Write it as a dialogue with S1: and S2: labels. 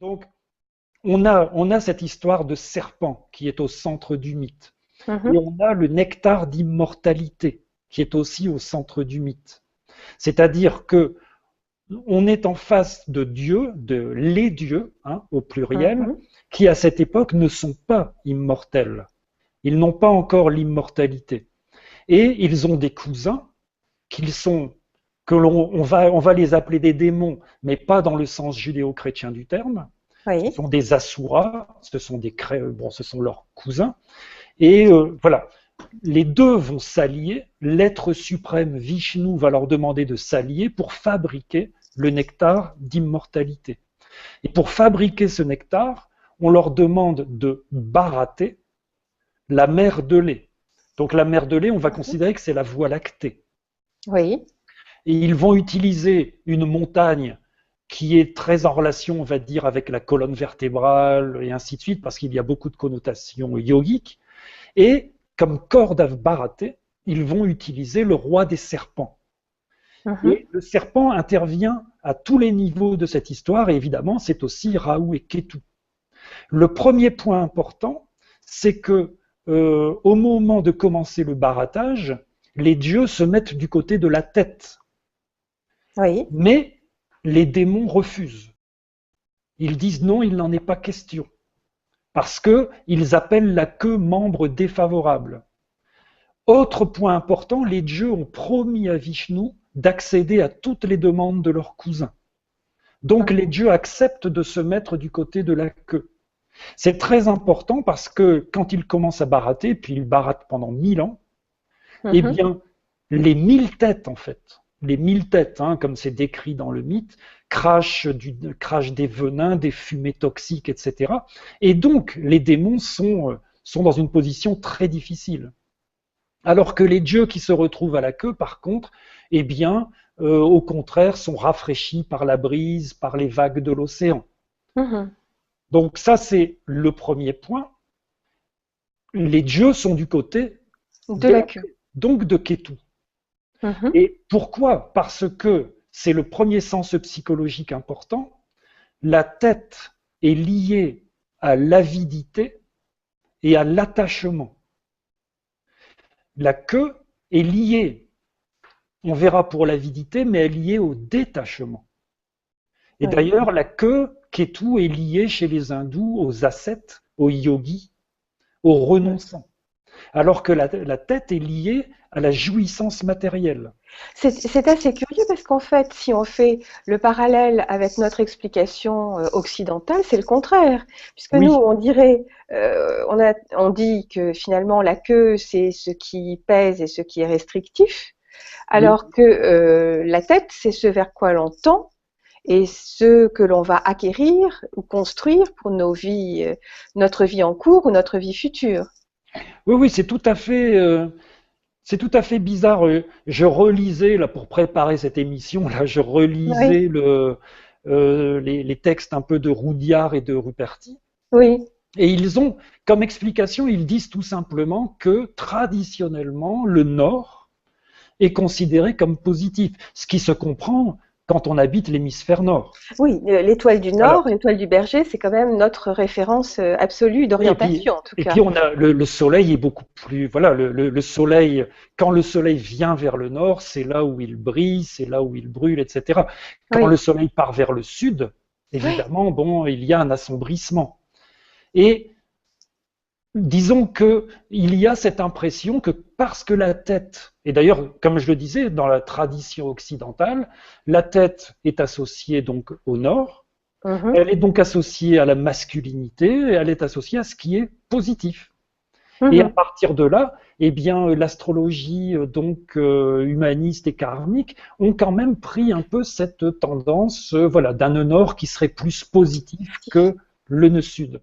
S1: Donc, on a cette histoire de serpent qui est au centre du mythe. Et
S2: Mhm.
S1: on a le nectar d'immortalité qui est aussi au centre du mythe. C'est-à-dire que on est en face de Dieu, de les dieux, hein, au pluriel,
S2: Mhm.
S1: qui à cette époque ne sont pas immortels. Ils n'ont pas encore l'immortalité. Et ils ont des cousins qu'ils sont, on va les appeler des démons, mais pas dans le sens judéo-chrétien du terme. Ce
S2: Oui.
S1: sont des asuras, ce sont leurs cousins. Et voilà, les deux vont s'allier. L'être suprême Vishnu va leur demander de s'allier pour fabriquer le nectar d'immortalité. Et pour fabriquer ce nectar, on leur demande de barater la mer de lait. Donc la mer de lait, on va
S2: Mhm.
S1: considérer que c'est la voie lactée.
S2: Oui.
S1: Et ils vont utiliser une montagne qui est très en relation, on va dire, avec la colonne vertébrale et ainsi de suite, parce qu'il y a beaucoup de connotations yogiques. Et comme corde à barater, ils vont utiliser le roi des serpents.
S2: Mhm.
S1: Et le serpent intervient à tous les niveaux de cette histoire, et évidemment, c'est aussi Raoult et Ketu. Le premier point important, c'est que au moment de commencer le barattage, les dieux se mettent du côté de la tête,
S2: Oui.
S1: mais les démons refusent. Ils disent non, il n'en est pas question, parce qu'ils appellent la queue membre défavorable. Autre point important, les dieux ont promis à Vishnu d'accéder à toutes les demandes de leurs cousins. Donc les
S2: Mhm.
S1: dieux acceptent de se mettre du côté de la queue. C'est très important parce que quand ils commencent à barater, puis ils baratent pendant 1000 ans, eh
S2: Mhm.
S1: bien, les 1000 têtes, en fait, les 1000 têtes, hein, comme c'est décrit dans le mythe, crachent des venins, des fumées toxiques, etc. Et donc, les démons sont dans une position très difficile. Alors que les dieux qui se retrouvent à la queue, par contre, eh bien, au contraire, sont rafraîchis par la brise, par les vagues de l'océan.
S2: Mhm.
S1: Donc ça, c'est le premier point. Les dieux sont du côté
S2: De
S1: de
S2: la
S1: la
S2: queue.
S1: queue, donc de Ketu.
S2: Mhm.
S1: Et pourquoi? Parce que c'est le premier sens psychologique important. La tête est liée à l'avidité et à l'attachement. La queue est liée, on verra pour l'avidité, mais elle est liée au détachement. Et
S2: Oui.
S1: d'ailleurs, la queue, Ketu, est liée chez les hindous aux ascètes, aux yogis, aux
S2: Mhm.
S1: renonçants. Alors que la tête est liée à la jouissance matérielle.
S2: C'est assez curieux parce qu'en fait, si on fait le parallèle avec notre explication occidentale, c'est le contraire. Puisque nous,
S1: Oui,
S2: on dirait, on dit que finalement la queue, c'est ce qui pèse et ce qui est restrictif,
S1: oui.
S2: alors que la tête, c'est ce vers quoi l'on tend et ce que l'on va acquérir ou construire pour nos vies, notre vie en cours ou notre vie future.
S1: Oui, oui, c'est tout à fait bizarre. Je relisais, là, pour préparer cette émission, là, je
S2: Oui,
S1: relisais les textes un peu de Roudiard et de Ruperti.
S2: oui.
S1: Et ils ont, comme explication, ils disent tout simplement que traditionnellement, le Nord est considéré comme positif, ce qui se comprend quand on habite l'hémisphère Nord.
S2: Oui, l'étoile du
S1: Voilà.
S2: Nord, l'étoile du Berger, c'est quand même notre référence absolue
S1: Oui,
S2: d'orientation, en tout
S1: et puis
S2: cas.
S1: on a le soleil est beaucoup plus. Voilà, le soleil, quand le soleil vient vers le nord, c'est là où il brille, c'est là où il brûle, etc. Quand
S2: Oui,
S1: le soleil part vers le sud,
S2: oui,
S1: évidemment, bon, il y a un assombrissement. Et disons que il y a cette impression que parce que la tête, et d'ailleurs, comme je le disais, dans la tradition occidentale, la tête est associée donc au nord,
S2: mhm,
S1: elle est donc associée à la masculinité, et elle est associée à ce qui est positif. Et à
S2: mhm.
S1: partir de là, eh bien, l'astrologie donc humaniste et karmique ont quand même pris un peu cette tendance, voilà, d'un nœud nord qui serait plus positif que le nœud sud.